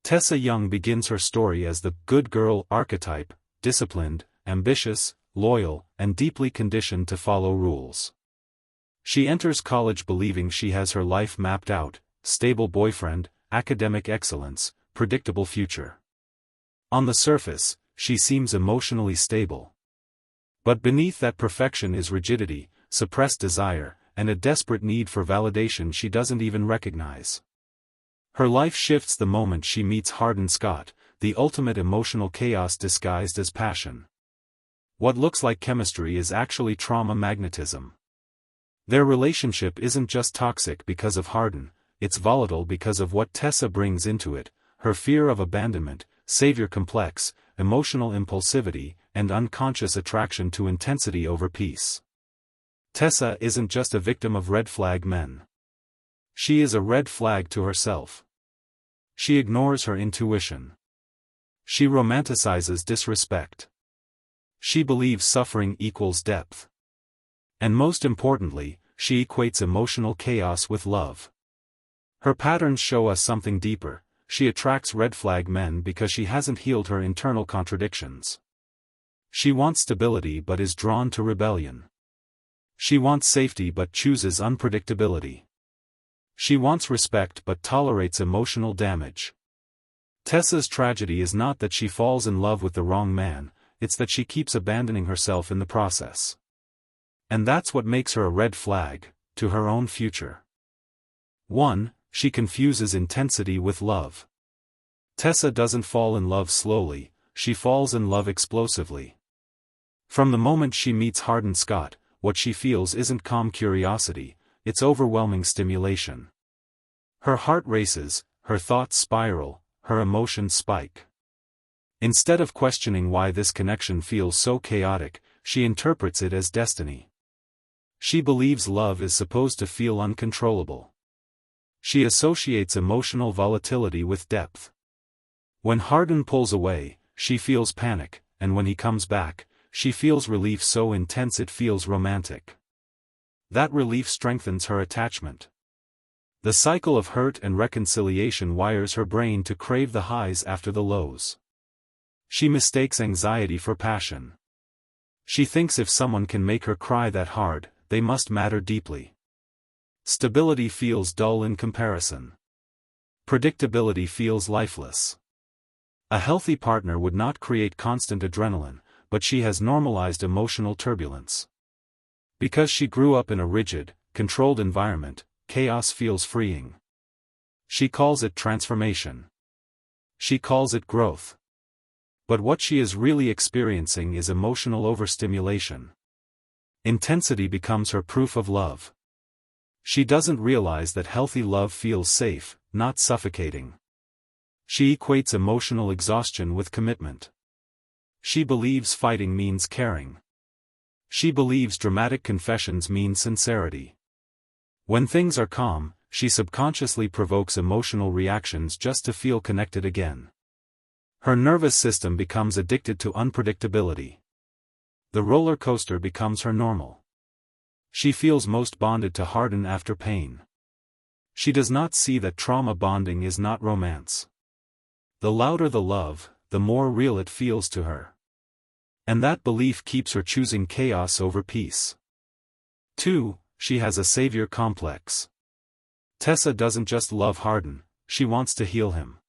Tessa Young begins her story as the good girl archetype, disciplined, ambitious, loyal, and deeply conditioned to follow rules. She enters college believing she has her life mapped out: stable boyfriend, academic excellence, predictable future. On the surface, she seems emotionally stable. But beneath that perfection is rigidity, suppressed desire, and a desperate need for validation she doesn't even recognize. Her life shifts the moment she meets Hardin Scott, the ultimate emotional chaos disguised as passion. What looks like chemistry is actually trauma magnetism. Their relationship isn't just toxic because of Hardin, it's volatile because of what Tessa brings into it: her fear of abandonment, savior complex, emotional impulsivity, and unconscious attraction to intensity over peace. Tessa isn't just a victim of red flag men. She is a red flag to herself. She ignores her intuition. She romanticizes disrespect. She believes suffering equals depth. And most importantly, she equates emotional chaos with love. Her patterns show us something deeper: she attracts red flag men because she hasn't healed her internal contradictions. She wants stability but is drawn to rebellion. She wants safety but chooses unpredictability. She wants respect but tolerates emotional damage. Tessa's tragedy is not that she falls in love with the wrong man, it's that she keeps abandoning herself in the process. And that's what makes her a red flag to her own future. 1. She confuses intensity with love. Tessa doesn't fall in love slowly, she falls in love explosively. From the moment she meets Hardin Scott, what she feels isn't calm curiosity, it's overwhelming stimulation. Her heart races, her thoughts spiral, her emotions spike. Instead of questioning why this connection feels so chaotic, she interprets it as destiny. She believes love is supposed to feel uncontrollable. She associates emotional volatility with depth. When Hardin pulls away, she feels panic, and when he comes back, she feels relief so intense it feels romantic. That relief strengthens her attachment. The cycle of hurt and reconciliation wires her brain to crave the highs after the lows. She mistakes anxiety for passion. She thinks if someone can make her cry that hard, they must matter deeply. Stability feels dull in comparison. Predictability feels lifeless. A healthy partner would not create constant adrenaline, but she has normalized emotional turbulence. Because she grew up in a rigid, controlled environment, chaos feels freeing. She calls it transformation. She calls it growth. But what she is really experiencing is emotional overstimulation. Intensity becomes her proof of love. She doesn't realize that healthy love feels safe, not suffocating. She equates emotional exhaustion with commitment. She believes fighting means caring. She believes dramatic confessions mean sincerity. When things are calm, she subconsciously provokes emotional reactions just to feel connected again. Her nervous system becomes addicted to unpredictability. The roller coaster becomes her normal. She feels most bonded to Hardin after pain. She does not see that trauma bonding is not romance. The louder the love, the more real it feels to her. And that belief keeps her choosing chaos over peace. 2. She has a savior complex. Tessa doesn't just love Hardin, she wants to heal him.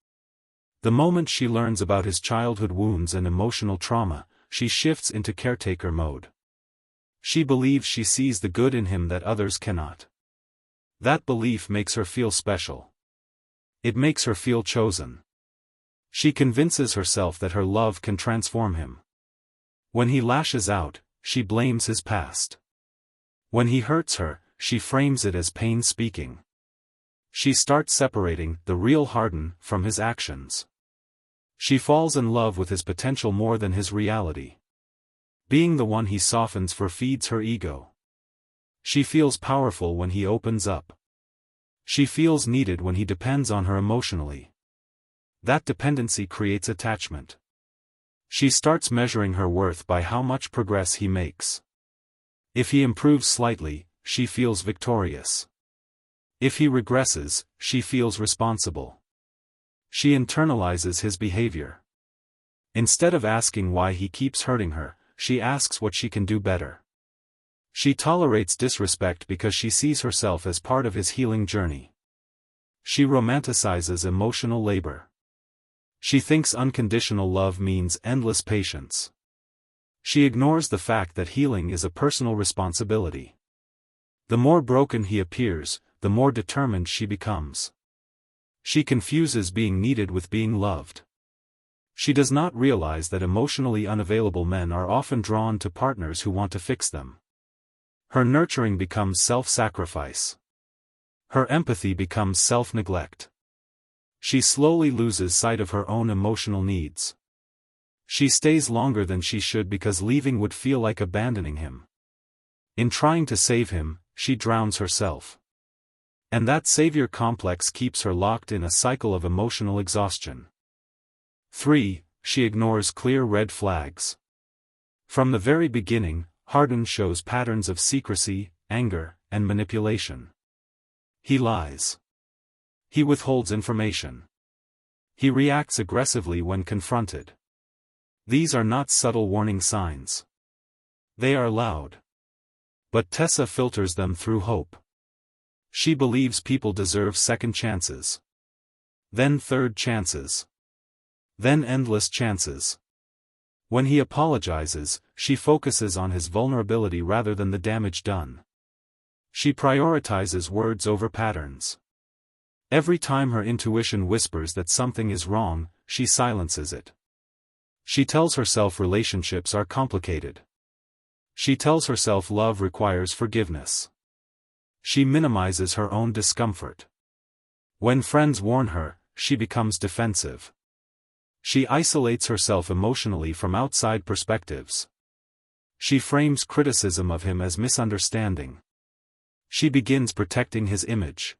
The moment she learns about his childhood wounds and emotional trauma, she shifts into caretaker mode. She believes she sees the good in him that others cannot. That belief makes her feel special. It makes her feel chosen. She convinces herself that her love can transform him. When he lashes out, she blames his past. When he hurts her, she frames it as pain speaking. She starts separating the real Hardin from his actions. She falls in love with his potential more than his reality. Being the one he softens for feeds her ego. She feels powerful when he opens up. She feels needed when he depends on her emotionally. That dependency creates attachment. She starts measuring her worth by how much progress he makes. If he improves slightly, she feels victorious. If he regresses, she feels responsible. She internalizes his behavior. Instead of asking why he keeps hurting her, she asks what she can do better. She tolerates disrespect because she sees herself as part of his healing journey. She romanticizes emotional labor. She thinks unconditional love means endless patience. She ignores the fact that healing is a personal responsibility. The more broken he appears, the more determined she becomes. She confuses being needed with being loved. She does not realize that emotionally unavailable men are often drawn to partners who want to fix them. Her nurturing becomes self-sacrifice. Her empathy becomes self-neglect. She slowly loses sight of her own emotional needs. She stays longer than she should because leaving would feel like abandoning him. In trying to save him, she drowns herself. And that savior complex keeps her locked in a cycle of emotional exhaustion. 3. She ignores clear red flags. From the very beginning, Hardin shows patterns of secrecy, anger, and manipulation. He lies. He withholds information. He reacts aggressively when confronted. These are not subtle warning signs. They are loud. But Tessa filters them through hope. She believes people deserve second chances. Then third chances. Then endless chances. When he apologizes, she focuses on his vulnerability rather than the damage done. She prioritizes words over patterns. Every time her intuition whispers that something is wrong, she silences it. She tells herself relationships are complicated. She tells herself love requires forgiveness. She minimizes her own discomfort. When friends warn her, she becomes defensive. She isolates herself emotionally from outside perspectives. She frames criticism of him as misunderstanding. She begins protecting his image.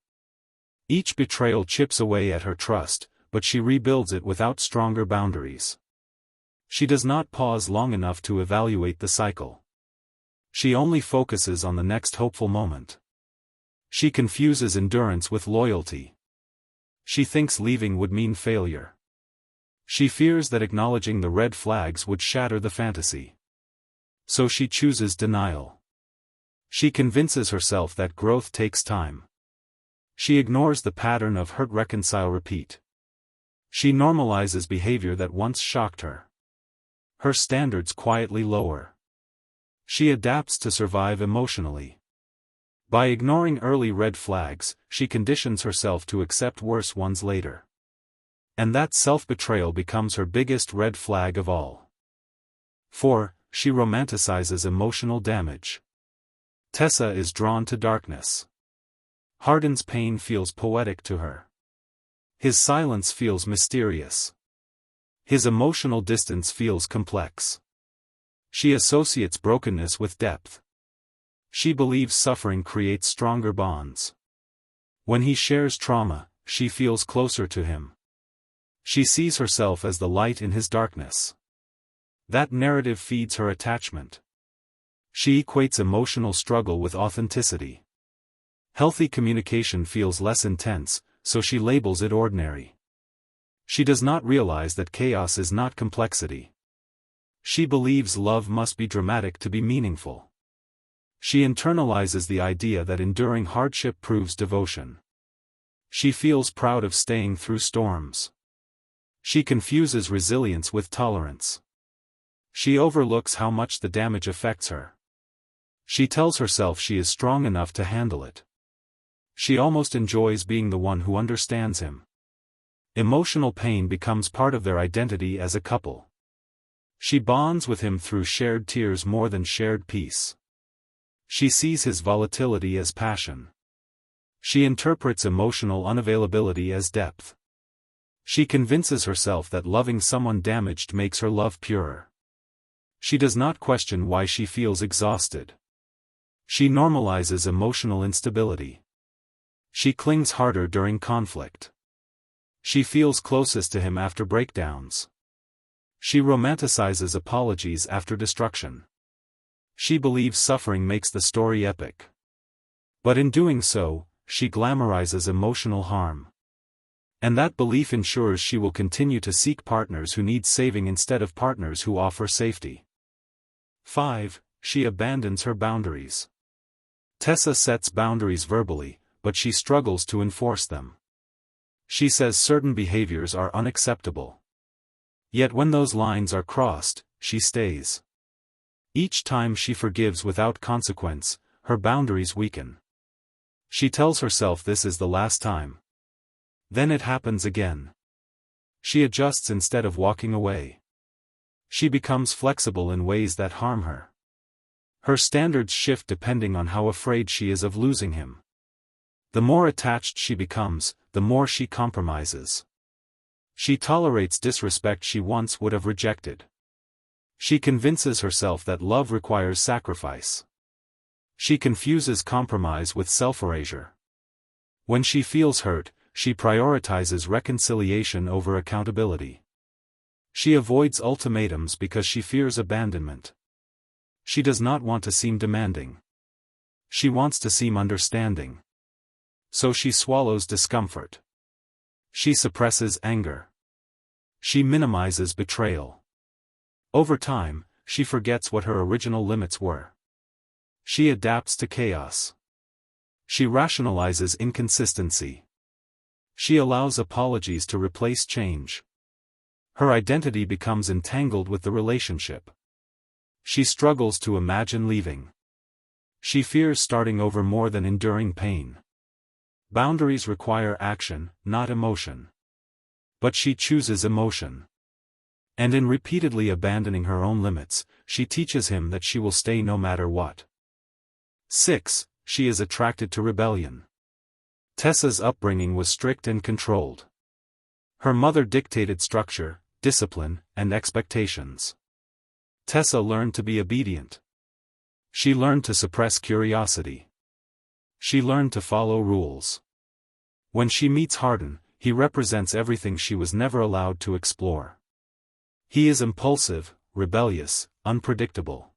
Each betrayal chips away at her trust, but she rebuilds it without stronger boundaries. She does not pause long enough to evaluate the cycle. She only focuses on the next hopeful moment. She confuses endurance with loyalty. She thinks leaving would mean failure. She fears that acknowledging the red flags would shatter the fantasy. So she chooses denial. She convinces herself that growth takes time. She ignores the pattern of hurt reconcile repeat. She normalizes behavior that once shocked her. Her standards quietly lower. She adapts to survive emotionally. By ignoring early red flags, she conditions herself to accept worse ones later. And that self-betrayal becomes her biggest red flag of all. 4. She romanticizes emotional damage. Tessa is drawn to darkness. Hardin's pain feels poetic to her. His silence feels mysterious. His emotional distance feels complex. She associates brokenness with depth. She believes suffering creates stronger bonds. When he shares trauma, she feels closer to him. She sees herself as the light in his darkness. That narrative feeds her attachment. She equates emotional struggle with authenticity. Healthy communication feels less intense, so she labels it ordinary. She does not realize that chaos is not complexity. She believes love must be dramatic to be meaningful. She internalizes the idea that enduring hardship proves devotion. She feels proud of staying through storms. She confuses resilience with tolerance. She overlooks how much the damage affects her. She tells herself she is strong enough to handle it. She almost enjoys being the one who understands him. Emotional pain becomes part of their identity as a couple. She bonds with him through shared tears more than shared peace. She sees his volatility as passion. She interprets emotional unavailability as depth. She convinces herself that loving someone damaged makes her love purer. She does not question why she feels exhausted. She normalizes emotional instability. She clings harder during conflict. She feels closest to him after breakdowns. She romanticizes apologies after destruction. She believes suffering makes the story epic. But in doing so, she glamorizes emotional harm. And that belief ensures she will continue to seek partners who need saving instead of partners who offer safety. 5. She abandons her boundaries. Tessa sets boundaries verbally, but she struggles to enforce them. She says certain behaviors are unacceptable. Yet when those lines are crossed, she stays. Each time she forgives without consequence, her boundaries weaken. She tells herself this is the last time. Then it happens again. She adjusts instead of walking away. She becomes flexible in ways that harm her. Her standards shift depending on how afraid she is of losing him. The more attached she becomes, the more she compromises. She tolerates disrespect she once would have rejected. She convinces herself that love requires sacrifice. She confuses compromise with self-erasure. When she feels hurt, she prioritizes reconciliation over accountability. She avoids ultimatums because she fears abandonment. She does not want to seem demanding. She wants to seem understanding. So she swallows discomfort. She suppresses anger. She minimizes betrayal. Over time, she forgets what her original limits were. She adapts to chaos. She rationalizes inconsistency. She allows apologies to replace change. Her identity becomes entangled with the relationship. She struggles to imagine leaving. She fears starting over more than enduring pain. Boundaries require action, not emotion. But she chooses emotion. And in repeatedly abandoning her own limits, she teaches him that she will stay no matter what. 6. She is attracted to rebellion. Tessa's upbringing was strict and controlled. Her mother dictated structure, discipline, and expectations. Tessa learned to be obedient. She learned to suppress curiosity. She learned to follow rules. When she meets Hardin, he represents everything she was never allowed to explore. He is impulsive, rebellious, unpredictable.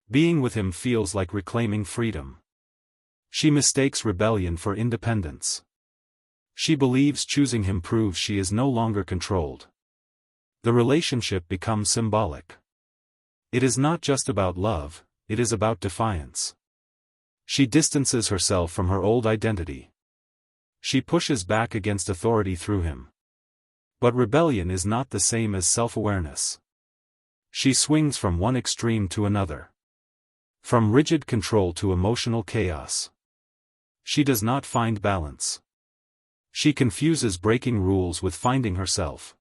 Being with him feels like reclaiming freedom. She mistakes rebellion for independence. She believes choosing him proves she is no longer controlled. The relationship becomes symbolic. It is not just about love, it is about defiance. She distances herself from her old identity. She pushes back against authority through him. But rebellion is not the same as self-awareness. She swings from one extreme to another. From rigid control to emotional chaos. She does not find balance. She confuses breaking rules with finding herself.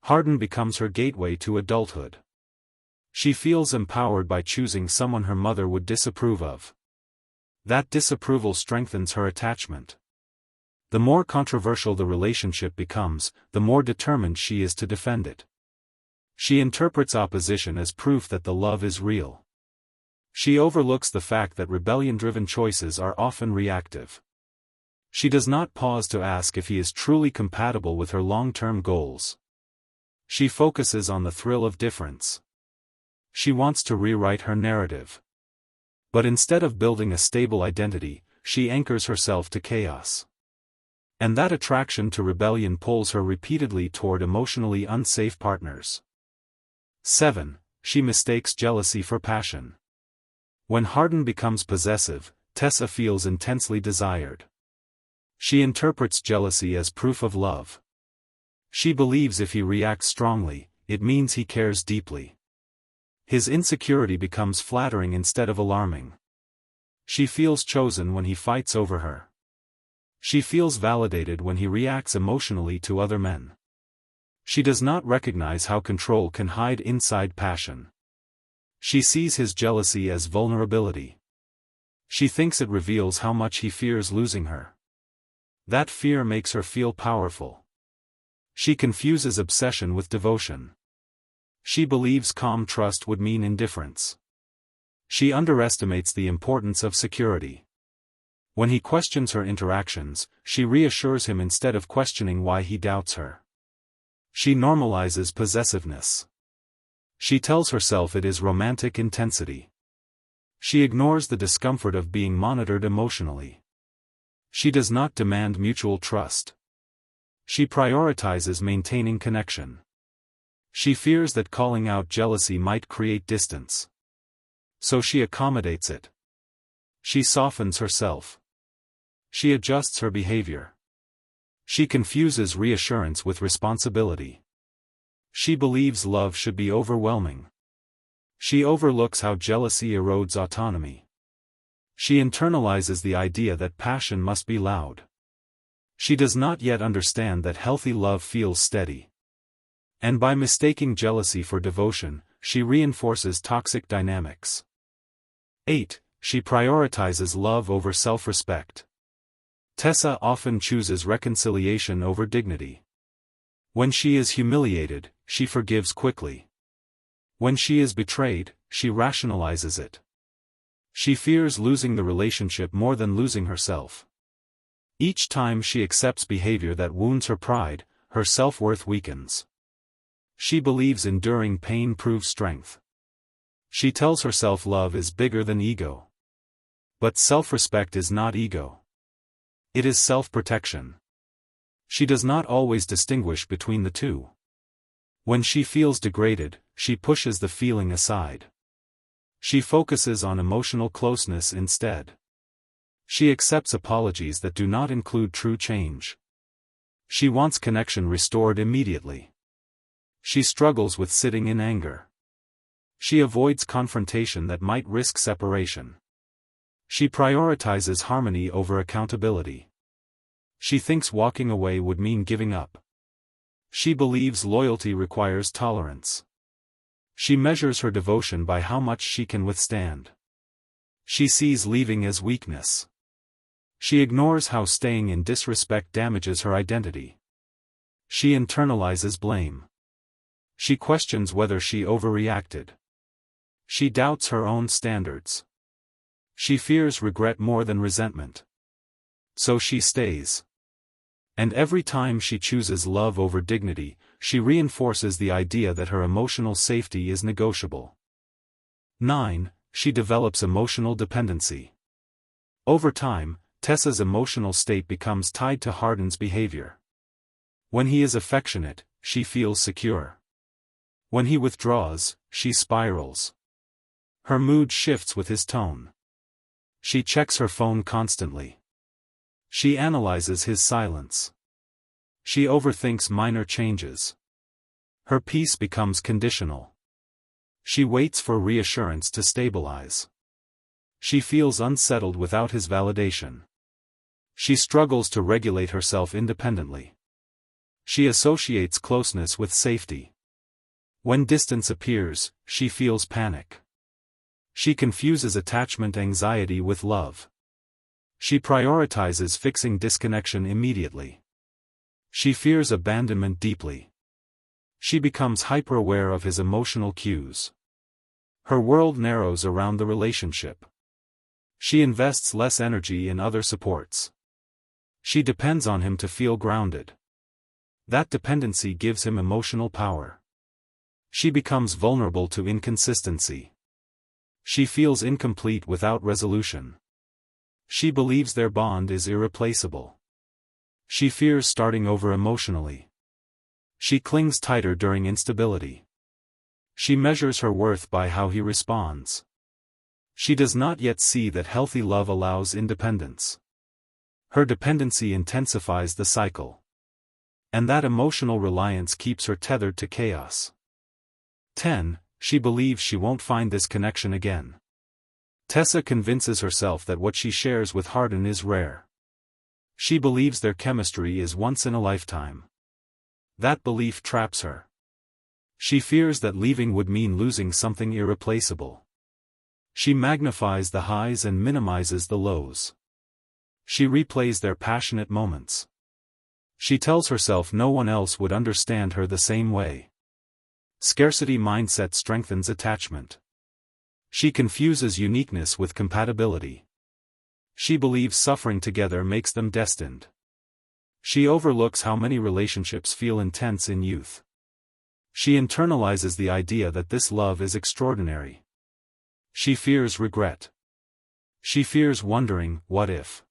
Hardin becomes her gateway to adulthood. She feels empowered by choosing someone her mother would disapprove of. That disapproval strengthens her attachment. The more controversial the relationship becomes, the more determined she is to defend it. She interprets opposition as proof that the love is real. She overlooks the fact that rebellion-driven choices are often reactive. She does not pause to ask if he is truly compatible with her long-term goals. She focuses on the thrill of difference. She wants to rewrite her narrative. But instead of building a stable identity, she anchors herself to chaos. And that attraction to rebellion pulls her repeatedly toward emotionally unsafe partners. 7. She mistakes jealousy for passion. When Hardin becomes possessive, Tessa feels intensely desired. She interprets jealousy as proof of love. She believes if he reacts strongly, it means he cares deeply. His insecurity becomes flattering instead of alarming. She feels chosen when he fights over her. She feels validated when he reacts emotionally to other men. She does not recognize how control can hide inside passion. She sees his jealousy as vulnerability. She thinks it reveals how much he fears losing her. That fear makes her feel powerful. She confuses obsession with devotion. She believes calm trust would mean indifference. She underestimates the importance of security. When he questions her interactions, she reassures him instead of questioning why he doubts her. She normalizes possessiveness. She tells herself it is romantic intensity. She ignores the discomfort of being monitored emotionally. She does not demand mutual trust. She prioritizes maintaining connection. She fears that calling out jealousy might create distance. So she accommodates it. She softens herself. She adjusts her behavior. She confuses reassurance with responsibility. She believes love should be overwhelming. She overlooks how jealousy erodes autonomy. She internalizes the idea that passion must be loud. She does not yet understand that healthy love feels steady. And by mistaking jealousy for devotion, she reinforces toxic dynamics. 8. She prioritizes love over self-respect. Tessa often chooses reconciliation over dignity. When she is humiliated, she forgives quickly. When she is betrayed, she rationalizes it. She fears losing the relationship more than losing herself. Each time she accepts behavior that wounds her pride, her self-worth weakens. She believes enduring pain proves strength. She tells herself love is bigger than ego. But self-respect is not ego. It is self-protection. She does not always distinguish between the two. When she feels degraded, she pushes the feeling aside. She focuses on emotional closeness instead. She accepts apologies that do not include true change. She wants connection restored immediately. She struggles with sitting in anger. She avoids confrontation that might risk separation. She prioritizes harmony over accountability. She thinks walking away would mean giving up. She believes loyalty requires tolerance. She measures her devotion by how much she can withstand. She sees leaving as weakness. She ignores how staying in disrespect damages her identity. She internalizes blame. She questions whether she overreacted. She doubts her own standards. She fears regret more than resentment. So she stays. And every time she chooses love over dignity, she reinforces the idea that her emotional safety is negotiable. 9. She develops emotional dependency. Over time, Tessa's emotional state becomes tied to Hardin's behavior. When he is affectionate, she feels secure. When he withdraws, she spirals. Her mood shifts with his tone. She checks her phone constantly. She analyzes his silence. She overthinks minor changes. Her peace becomes conditional. She waits for reassurance to stabilize. She feels unsettled without his validation. She struggles to regulate herself independently. She associates closeness with safety. When distance appears, she feels panic. She confuses attachment anxiety with love. She prioritizes fixing disconnection immediately. She fears abandonment deeply. She becomes hyper-aware of his emotional cues. Her world narrows around the relationship. She invests less energy in other supports. She depends on him to feel grounded. That dependency gives him emotional power. She becomes vulnerable to inconsistency. She feels incomplete without resolution. She believes their bond is irreplaceable. She fears starting over emotionally. She clings tighter during instability. She measures her worth by how he responds. She does not yet see that healthy love allows independence. Her dependency intensifies the cycle. And that emotional reliance keeps her tethered to chaos. 10. She believes she won't find this connection again. Tessa convinces herself that what she shares with Hardin is rare. She believes their chemistry is once in a lifetime. That belief traps her. She fears that leaving would mean losing something irreplaceable. She magnifies the highs and minimizes the lows. She replays their passionate moments. She tells herself no one else would understand her the same way. Scarcity mindset strengthens attachment. She confuses uniqueness with compatibility. She believes suffering together makes them destined. She overlooks how many relationships feel intense in youth. She internalizes the idea that this love is extraordinary. She fears regret. She fears wondering, what if?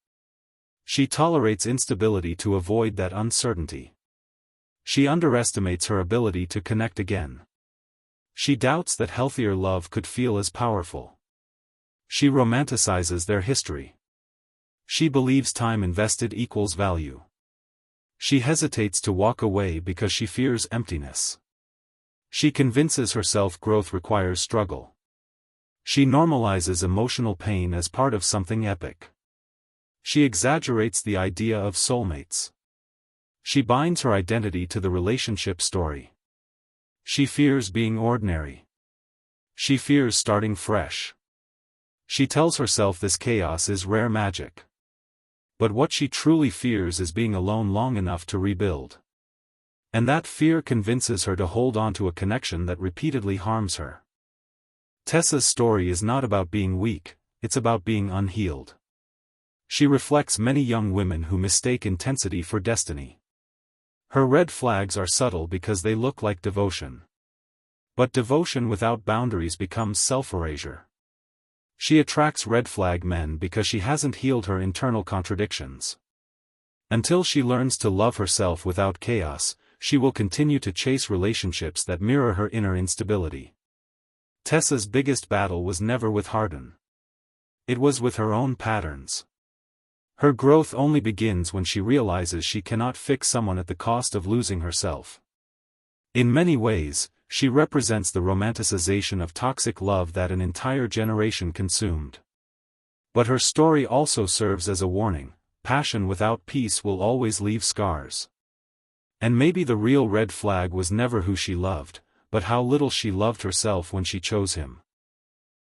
She tolerates instability to avoid that uncertainty. She underestimates her ability to connect again. She doubts that healthier love could feel as powerful. She romanticizes their history. She believes time invested equals value. She hesitates to walk away because she fears emptiness. She convinces herself growth requires struggle. She normalizes emotional pain as part of something epic. She exaggerates the idea of soulmates. She binds her identity to the relationship story. She fears being ordinary. She fears starting fresh. She tells herself this chaos is rare magic. But what she truly fears is being alone long enough to rebuild. And that fear convinces her to hold on to a connection that repeatedly harms her. Tessa's story is not about being weak, it's about being unhealed. She reflects many young women who mistake intensity for destiny. Her red flags are subtle because they look like devotion. But devotion without boundaries becomes self-erasure. She attracts red flag men because she hasn't healed her internal contradictions. Until she learns to love herself without chaos, she will continue to chase relationships that mirror her inner instability. Tessa's biggest battle was never with Hardin. It was with her own patterns. Her growth only begins when she realizes she cannot fix someone at the cost of losing herself. In many ways, she represents the romanticization of toxic love that an entire generation consumed. But her story also serves as a warning: passion without peace will always leave scars. And maybe the real red flag was never who she loved, but how little she loved herself when she chose him.